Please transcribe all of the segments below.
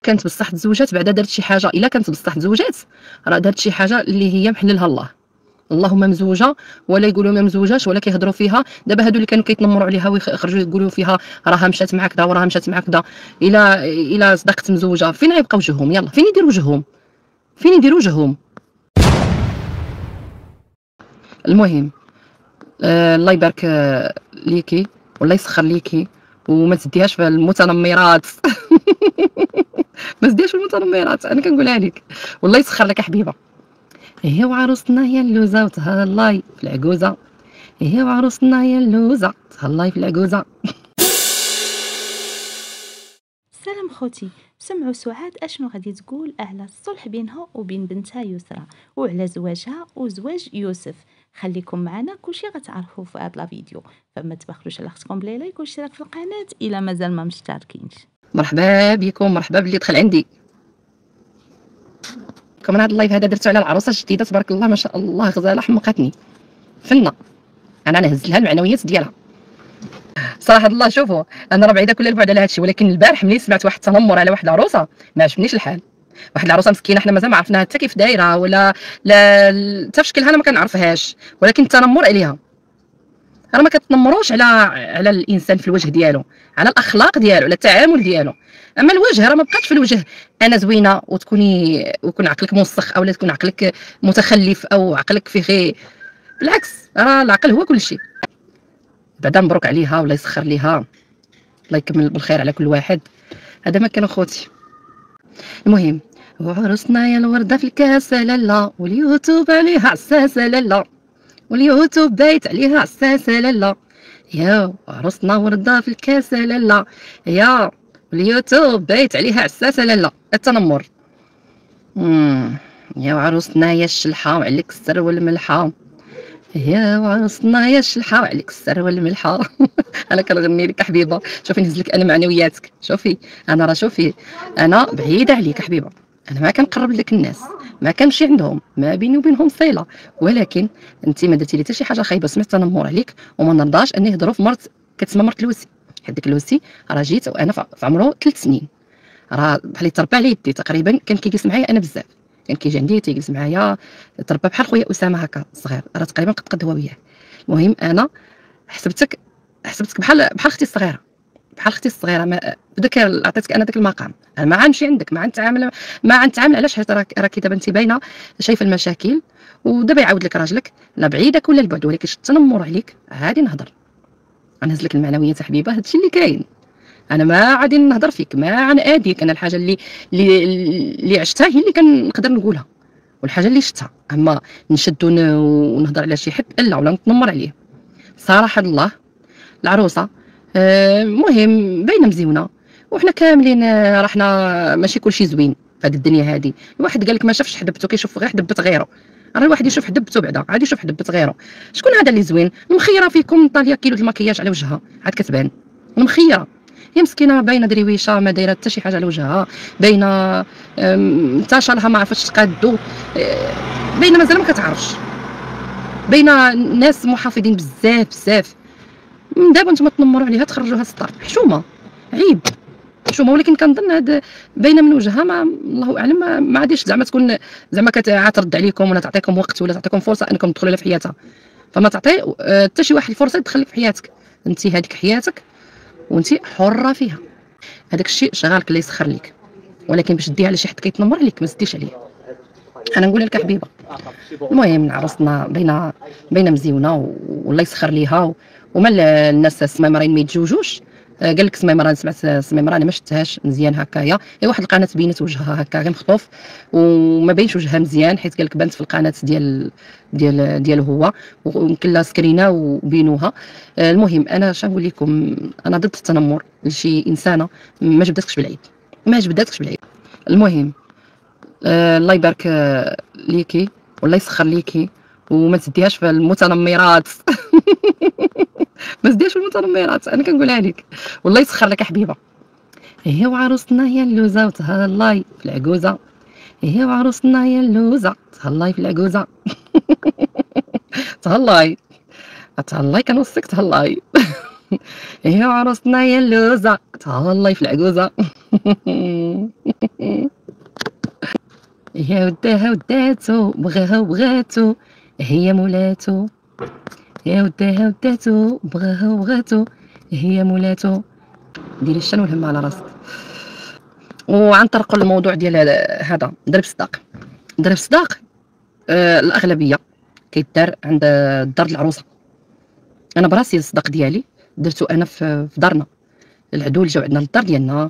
كانت بصح تزوجات بعدا دارت شي حاجه، الا كانت بصح تزوجات راه دارت شي حاجه اللي هي محللها الله. اللهم مزوجه ولا يقولوا ما مزوجاش ولا كيهضروا فيها. دابا هادو اللي كانوا كيتنمروا عليها ويخرجوا يقولوا فيها راها مشات مع كذا وراها مشات مع كذا، الا صدقت مزوجه فين غيبقى وجههم؟ يلا فين يديروا وجههم؟ فين يديروا وجههم؟ المهم الله يبارك ليكي والله يسخر ليكي وما تديهاش في المتنمرات. ما تديهاش في المتنمرات، انا كنقولها لك والله يسخر لك حبيبه. هي وعروستنا هي اللوزه وتهلاي في العجوزه، هي وعروستنا هي اللوزه تهلاي في العجوزه. سلام خوتي، سمعوا سعاد اشنو غادي تقول على الصلح بينها وبين بنتها يسرى وعلى زواجها وزواج يوسف. خليكم معنا كلشي غتعرفوا في هذا الفيديو، فما تبخلوش على اختكم بلا لايك واشتراك في القناه الا مازال ما مشتركينش. مرحبا بكم، مرحبا باللي دخل عندي. كمان هذا اللايف هذا درتو على العروسه الجديده تبارك الله ما شاء الله، غزاله حمقتني فنه. انا نهز لها المعنويات ديالها صراحه الله. شوفوا انا راه بعيده كل البعد على هذا الشيء، ولكن البارح ملي سمعت واحد التنمر على واحد العروسه ما عجبنيش الحال. واحد العروسه مسكينه حنا مازال ما عرفناها حتى كيف دايره ولا لا حتى في شكلها انا ما كنعرفهاش، ولكن التنمر عليها راه ما كتنمروش على الانسان في الوجه ديالو، على الاخلاق ديالو، على التعامل ديالو. اما الوجه راه ما بقاش في الوجه انا زوينه ويكون عقلك موسخ او تكون عقلك متخلف او عقلك فيه غير. بالعكس راه العقل هو كل شيء. بعدا مبروك عليها والله يسخر ليها، الله يكمل بالخير على كل واحد. هذا ما كان اخوتي. المهم وعرسنا يا الورده في الكاسه لالا واليوتيوب عليها عساسه لالا، واليوتيوب بايت عليها عساسه لالا. يا عرسنا ورده في الكاسه لالا، يا واليوتيوب بايت عليها عساسه لالا. التنمر. يا عروسنا يا الشلحه وعليك السر والملحه، يا وعروسنا يا الشلحه وعليك السر والملحه. انا كنغني لك حبيبه. شوفي نهز لك انا معنوياتك. شوفي انا راه شوفي انا بعيده عليك حبيبه، انا ما كنقرب لك الناس، ما كنمشي عندهم، ما بيني وبينهم صله، ولكن انت ما درتي لي حتى شي حاجه خايبه. سمعت تنمر عليك وما نرضاش اني نهضروا في مرت كتسمى مرت الوسي. حيت ديك الوسي راه جيت وانا في عمره 3 سنين، راه بحال يتربى على يدي تقريبا. كان كيجلس معايا انا بزاف، كان كيجي عندي تيجلس معايا، تربى بحال خويا اسامه هكا صغير، راه تقريبا قد هو وياه. المهم انا حسبتك بحال اختي الصغيره، بحال اختي الصغيره. بدك عطيتك انا داك المقام، انا ما غنمشي عندك، ما غنتعامل. علاش؟ حيت راكي دابا انت باينه شايفه المشاكل، ودابا يعاود لك راجلك لا بعيدك ولا البعد، ولكن التنمر عليك غادي نهضر. غنهز لك المعنويات حبيبه. هادشي اللي كاين. انا ما غادي نهضر فيك، ما غناديك. انا الحاجه اللي عشتها هي اللي كنقدر نقولها، والحاجه اللي شفتها. اما نشد ونهضر على شي حد لا، ولا نتنمر عليه. صراحه الله العروسه مهم باينه مزيونه، وحنا كاملين راه حنا ماشي كلشي زوين في هذه الدنيا هذه. الواحد قال لك ما شافش حدبته، كيشوف غير حدبت غيره. راه الواحد يشوف حدبته بعدا عاد يشوف حدبت غيره. شكون هذا اللي زوين؟ المخيره فيكم طاليه كيلو د المكياج على وجهها عاد كتبان المخيره. هي مسكينه باينه دريويشه ما دايره حتى شي حاجه على وجهها، باينه انتشالها ما عرفتش تقادو، باينه مازال ما كتعرفش، باينه ناس محافظين بزاف بزاف. من دابا نتوما تنمروا عليها تخرجوها السطر. حشومه عيب حشومه. ولكن كنظن هاد باينه من وجهها، ما الله اعلم، ما غاديش زعما تكون زعما كترد عليكم ولا تعطيكم وقت ولا تعطيكم فرصه انكم تدخلوا لها في حياتها. فما تعطي حتى شي واحد الفرصه يدخل لك في حياتك. انت هذيك حياتك وانت حره فيها. هذاك الشيء شغالك الله يسخر لك، ولكن باش ديها على شي حد كيتنمر عليك ما تديش عليه. انا نقول لك حبيبه. المهم عرسنا باينه مزيونه والله يسخر ليها. وما الناس السميمرين ما يتزوجوش. قال لك سميمره، سمعت سميمره انا ما شفتهاش مزيان هكايا. هي واحد القناه بينت وجهها هكا غير مخطوف وما باينش وجهها مزيان، حيت قال لك بانت في القناه ديالو هو، ويمكن لها سكرينه وبينوها. المهم انا اش نقول لكم، انا ضد التنمر لشي انسانه ما جبدتكش بالعيب، ما جبدتكش بالعيب. المهم الله يبارك ليكي والله يسخر ليكي وما تديهاش في المتنمرات. ما تديهاش في المتنمرات، انا كنقولها لك والله يسخر لك حبيبه. هي وعروستنا هي اللوزه وتهلاي في العجوزه، هي وعروستنا هي اللوزه تهلاي في العجوزه. تهلاي كنوصيك تهلاي. يا عروسنا يا اللوزه تهلاي في العجوزه. يا وداها وداتو بغاها وبغاتو هي مولاتو. يا وداها وداتو بغاها وبغاتو هي مولاتو. ديري الشن والهم على راسك. وعنطرقوا الموضوع ديال هذا ضرب صداق. ضرب صداق الاغلبيه كيدار عند دار العروسه. انا براسي الصداق ديالي درتو انا في دارنا. العدول جاو عندنا للدار ديالنا،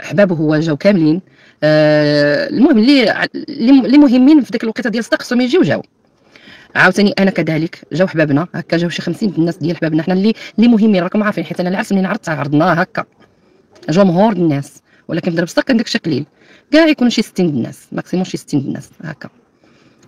حبابه هو جاو كاملين. المهم اللي مهمين في ديك الوقيته ديال الصداق خصهم يجيو جاو. عاوتاني انا كذلك جاو حبابنا هكا، جاو شي 50 الناس ديال حبابنا حنا اللي مهمين. راكم عارفين حيت انا العرس منين عرضناه هكا جمهور الناس، ولكن في ضرب الصداق كان داكشي قليل، كاع يكونوا شي 60 الناس ماكسيموم، شي 60 الناس هكا.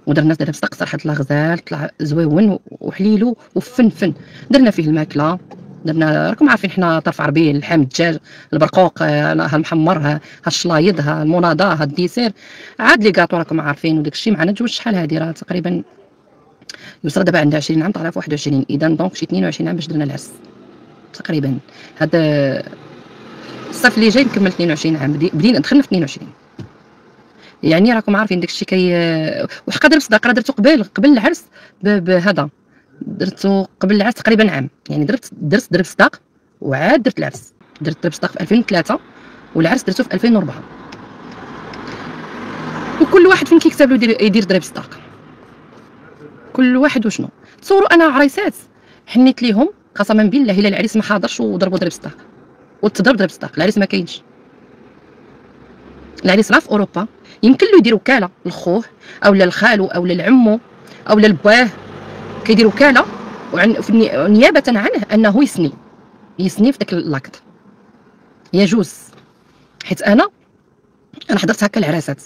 ودرنا ضرب الصداق صراحه الله غزال طلع زويون وحليلو وفن. درنا فيه الماكله، درنا راكم عارفين حنا طرف عربي، اللحم الدجاج البرقوق، ها المحمر، ها الشلايض، ها المناضه، ها الديسير، عاد لي كاطو راكم عارفين. وداك الشيء معنا جوج شحال هادي راه تقريبا يسرى دابا عندها 20 عام طالعه في 21، اذا دونك شي 22 عام باش درنا العرس تقريبا. هذا الصيف اللي جاي نكمل 22 عام، بدينا دخلنا في 22. يعني راكم عارفين داكشي وحقا ضرب صداق راه درتو قبل العرس بهذا، درتو قبل العرس تقريبا عام. يعني درت ضرب صداق وعاد درت العرس. درت ضرب صداق في 2003 والعرس درتو في 2004. وكل واحد فين كيكتب له يدير ضرب صداق، كل واحد وشنو. تصوروا انا عريسات حنيت ليهم قسما بالله الا العريس ما حاضرش وضربوا ضرب صداق وتضرب ضرب صداق. العريس ما كاينش، العريس راه في اوروبا، يمكن له يدير وكاله لخوه او لخالو او لعمو او لباه، كيدير وكاله نيابه عنه انه يسني في داك اللاكت. يجوز، حيت انا حضرت هكا العراسات،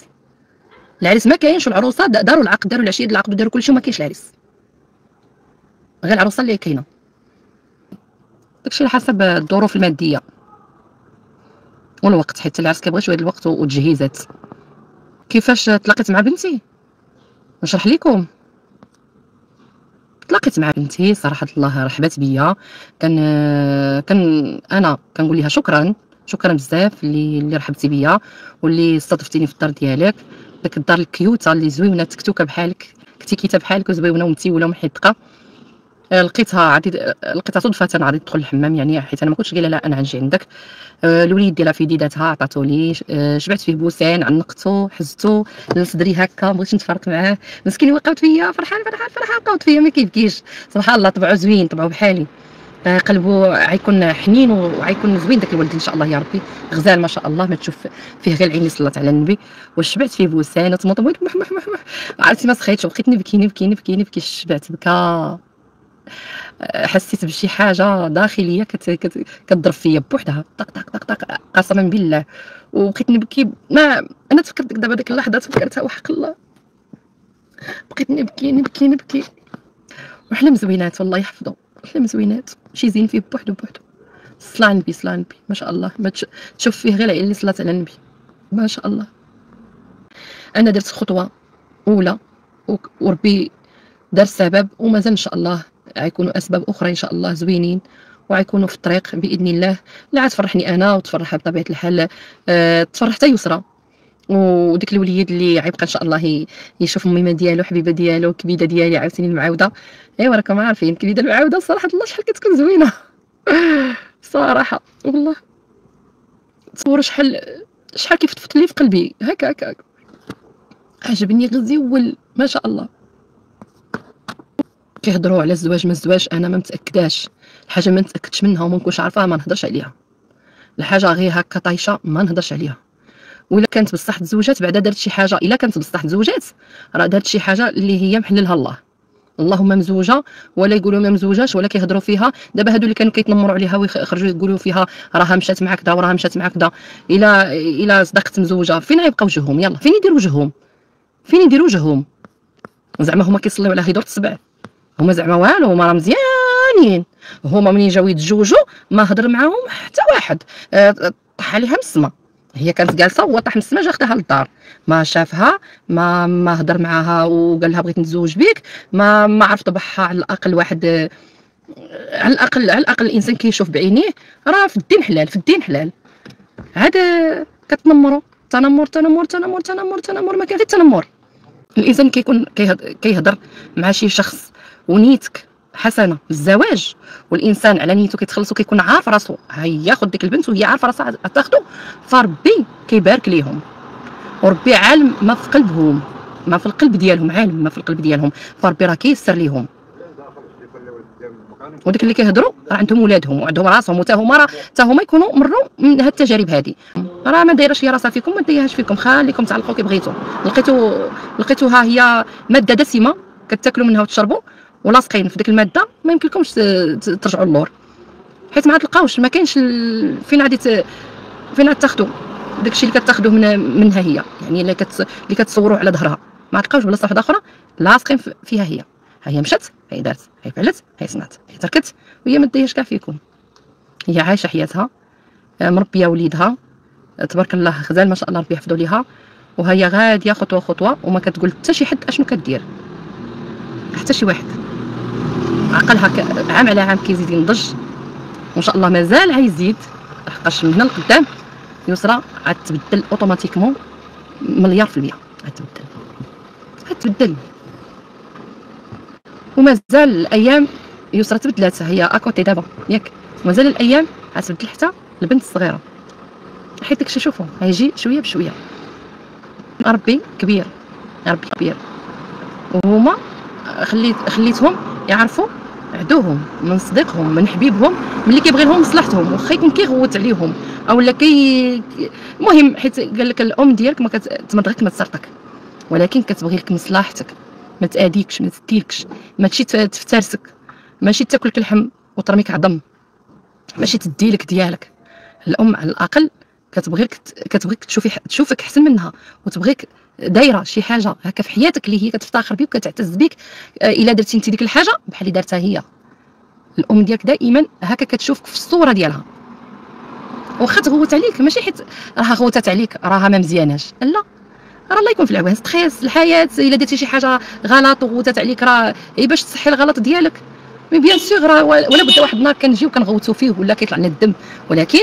العريس ما كاينش والعروسه داروا العقد، داروا العشيه ديال العقد وداروا كلشي وما كاينش العريس، غير العروسه اللي كاينه. داكشي على حسب الظروف الماديه والوقت، حيت العرس كيبغي شويه الوقت والتجهيزات. كيفاش تلاقيت مع بنتي نشرح لكم. تلاقيت مع بنتي صراحه الله رحبت بيا. كان انا كنقول لها شكرا بزاف اللي رحبتي بيا واللي استضفتيني في الدار ديالك، داك الدار الكيوته اللي زوينه تكتوكه بحالك، كنتي كيتا بحالك وزوينه ومتيوله ومحدقه. لقيتها صدفه عادي تدخل الحمام، يعني حيت انا ما كنتش قايله لا انا غنجي عندك. الوليد ديالها في يديداتها عطاتو لي، شبعت فيه بوسان، عنقتو حزتو لصدري هكا، بغيت نتفرق معاه مسكين، وقفت فيا فرحان وقفت فيا ما كيبكيش. سبحان الله طبعو زوين، طبعو بحالي، قلبو غيكون حنين وغيكون زوين داك الولد ان شاء الله يا ربي. غزال ما شاء الله ما تشوف فيه غير العين. صلات على النبي. وشبعت فيه بوسان وتمطم عرفتي ما سخيتش وبقيت نبكي شبعت بكا. حسيت بشي حاجه داخليه كتضرب فيا بوحدها طق طق طق طق قسما بالله. وبقيت نبكي. ما انا تفكرت دابا ديك اللحظه تفكرتها وحق الله، بقيت نبكي. وحلم زوينات والله يحفظو، حلم زوينات، شي زين فيه بوحدو. صلى على النبي ما شاء الله، ما تشوف فيه غير العين اللي صلات على النبي ما شاء الله. انا درت خطوه اولى وربي دار السبب، ومازال ان شاء الله غيكونوا اسباب اخرى ان شاء الله زوينين وغيكونوا في الطريق باذن الله. لا عاد تفرحني انا وتفرحها بطبيعه الحال، تفرح حتى يسرى. وديك الوليد اللي غيبقى ان شاء الله يشوف ميمه ديالو، حبيبه ديالو، كبيده ديالي عاوتاني المعاوده. ايوا راكم عارفين كبيده المعاوده صراحه الله شحال كتكون زوينه صراحه والله. تصوروا شحال كيفتفت لي في قلبي هكا عجبني غزيول ما شاء الله. كيهضروا على الزواج ما الزواج، انا ما متاكداش الحاجه، ما نتاكدش منها وما نكونش عارفاها ما نهضرش عليها. الحاجه غير هكا طايشه ما نهضرش عليها. وإلا كانت بصح تزوجات بعدا درت شي حاجه، الا كانت بصح تزوجات راه درت شي حاجه اللي هي محللها الله. اللهم مزوجه ولا يقولوا ما مزوجاش ولا كيهضروا فيها. دابا هادو اللي كانوا كيتنمروا عليها ويخرجوا يقولوا فيها راها مشات مع كذا وراها مشات مع كذا، الا صدقت مزوجه فين غيبقى وجههم؟ يلا فين يديروا وجههم؟ زعما هما كيصليو على هيدور السبع؟ هما زعما والو؟ هما راه مزيانين. هما منين جاو يتزوجوا ما هضر معاهم حتى واحد، طاح عليها من السما. هي كانت جالسه وهو طاح من السما جا خداها للدار، ما شافها، ما هضر معاها وقال لها بغيت نتزوج بك، ما عرف طبعها على الاقل واحد على الأقل الإنسان كيشوف بعينيه راه في الدين حلال، في الدين حلال. عاد كتنمروا تنمر، تنمر، تنمر، تنمر، تنمر، ما كاين غير التنمر. الإنسان كيكون كيهضر مع شي شخص ونيتك حسنة بالزواج، والإنسان على نيته كيتخلص وكيكون عارف راسو هياخد ديك البنت وهي عارفة راسها غتاخدو، فربي كيبارك ليهم، وربي عالم ما في قلبهم، ما في القلب ديالهم، عالم ما في القلب ديالهم، فربي راه كيسر ليهم. وداك اللي كيهضروا راه عندهم ولادهم وعندهم راسهم، وتا هما يكونوا مروا من هاد التجارب هادي. راه ما دايراش هي راسها فيكم، ما دايرهاش فيكم، خليكم تعلقوا كي بغيتوا. لقيتوها هي ماده دسمه كتاكلوا منها وتشربوا ولاصقين في ديك الماده، ما يمكنلكمش ترجعوا للور، حيت ما تلقاوش، ما كاينش فين غادي تاخذوا داكشي اللي كتاخذوه منها هي، يعني اللي كتصوروا على ظهرها، ما تلقاوش بلاصه واحده اخرى لاصقين فيها هي. ها هي مشات، هي دارت، هي فعلت، هي صنعت، هي تركت، وهي ما دايرش كاع فيكم. هي عايشه حياتها، مربيه وليدها تبارك الله غزال ما شاء الله، ربي يحفظوا ليها، وهي غاديه خطوه خطوه، وما كتقول حتى شي حد اشنو كدير، حتى شي واحد. عقلها عام على عام كيزيد ينضج، وان شاء الله مازال غيزيد، لحقاش من هنا لقدام يسرى غتبدل اوتوماتيكمون مليار في المية، غتبدل. ومازال الايام يسرى تبدلات، هي اكوتي دابا ياك، مازال الايام غتبدل حتى البنت الصغيره، حيت داكشي شوفوا غيجي شويه بشويه. ربي كبير، ربي كبير، وهما خليتهم يعرفوا عدوهم من صديقهم من حبيبهم ملي كيبغي لهم مصلحتهم، واخا يكون كيغوت عليهم او لا المهم، حيت قال لك الام ديالك ما كتمرضك ما تسرطك، ولكن كتبغي لك مصلحتك، ما تاديكش، ما تديلكش، ما تمشي تفترسك، ماشي تاكلك اللحم وترميك عظم، ماشي تديلك ديالك. الام على الاقل كتبغيك تشوفك احسن منها، وتبغيك دايره شي حاجه هكا في حياتك اللي هي كتفتخر بك وكتعتز بك. الا درتي انت ديك الحاجه بحال اللي دارتها هي، الام ديالك دائما هكا كتشوفك في الصوره ديالها، واخا تغوت عليك ماشي حيت راها غوتات عليك راها ما مزياناش، لا، راه الله يكون في العوان، تخيس الحياه. الا درتي شي حاجه غلط وغوتات عليك راه باش تصحي الغلط ديالك، مي بيان سيغ راه ولا بد واحد النهار كنجيو كنغوتو فيه ولا كيطلع لنا الدم، ولكن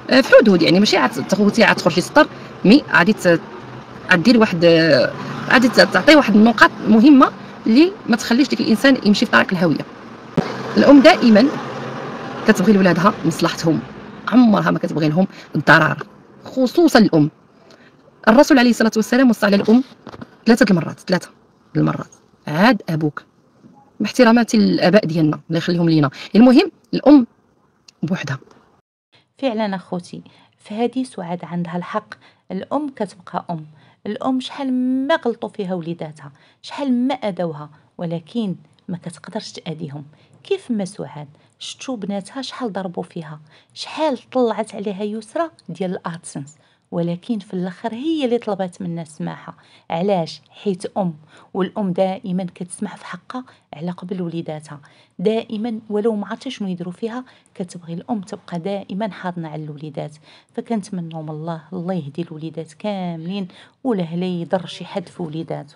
في حدود، يعني ماشي عاد تغوتي عاد تخرجي سطر، مي غادي ديري واحد، غادي تعطي واحد النقاط مهمه اللي ما تخليش ديك الانسان يمشي في طريق الهويه. الام دائما كتبغي لولادها مصلحتهم، عمرها ما كتبغي لهم الضرر، خصوصا الام. الرسول عليه الصلاه والسلام وصى على الام ثلاثه المرات، عاد ابوك، باحتراماتي للاباء ديالنا الله يخليهم لينا. المهم الام بوحدها. فعلا اخوتي، فهذه سعاد عندها الحق. الام كتبقى ام. الام شحال ما غلطوا فيها وليداتها، شحال ما اذوها، ولكن ما كتقدرش تأذيهم. كيف ما سعاد شتو بناتها شحال ضربوا فيها، شحال طلعت عليها يسرى ديال الادسنس، ولكن في الاخر هي اللي طلبت منا السماحه. علاش؟ حيت ام، والام دائما كتسمح في حقها على قبل وليداتها، دائما ولو ما عرفتش شنو يديروا فيها كتبغي الام تبقى دائما حاضنه على الوليدات. فكنتمنوا من الله يهدي الوليدات كاملين، ولا لا يضر شي حد في وليداته.